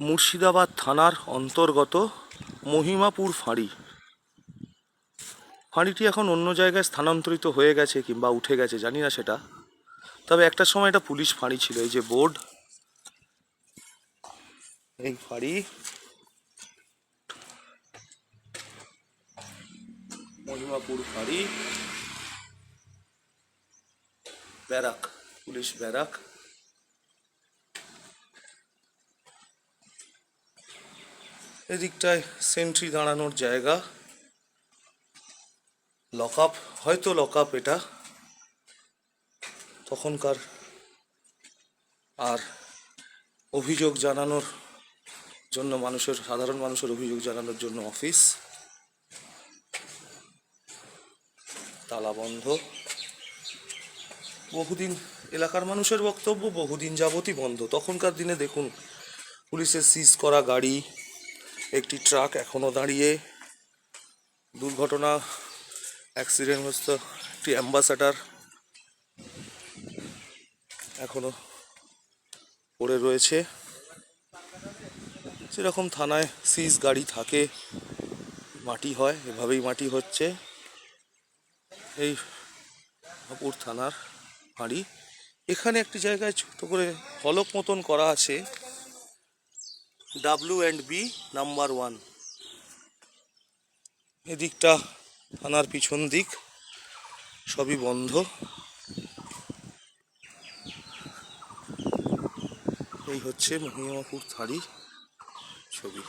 মুর্শিদাবাদ থানার অন্তর্গত মহিমাপুর ফাঁড়ি। ফাঁড়িটি এখন অন্য জায়গায় স্থানান্তরিত হয়ে গেছে কিংবা উঠে গেছে জানি না সেটা, তবে একটা সময় এটা পুলিশ ফাঁড়ি ছিল। এই যে বোর্ড, এই ফাঁড়ি মহিমাপুর ফাঁড়ি, ব্যারাক, পুলিশ ব্যারাক। এদিকটায় সেন্ট্রি দাঁড়ানোর জায়গা, লকআপ, হয়তো লকআপ এটা তখনকার। আর অভিযোগ জানানোর জন্য সাধারণ মানুষের অভিযোগ জানানোর জন্য অফিস। তালা বন্ধ। বহুদিন এলাকার মানুষের বক্তব্য বহুদিন যাবতই বন্ধ। তখনকার দিনে দেখুন, পুলিশের সিজ করা গাড়ি, একটি ট্রাক এখনো দাঁড়িয়ে, দুর্ঘটনা অ্যাক্সিডেন্টগ্রস্ত একটি অ্যাম্বাসাডার এখনো পড়ে রয়েছে। যেরকম থানায় সিজ গাড়ি থাকে, মাটি হয়, এভাবেই মাটি হচ্ছে। এই মহিমাপুর থানার ফাঁড়ি। এখানে একটি জায়গায় ছোট করে ফলক মতন করা আছে, W&B নাম্বার 1। এদিকটা থানার পিছন দিক, সবই বন্ধ। এই হচ্ছে মহিমাপুর ফাঁড়ির ছবি।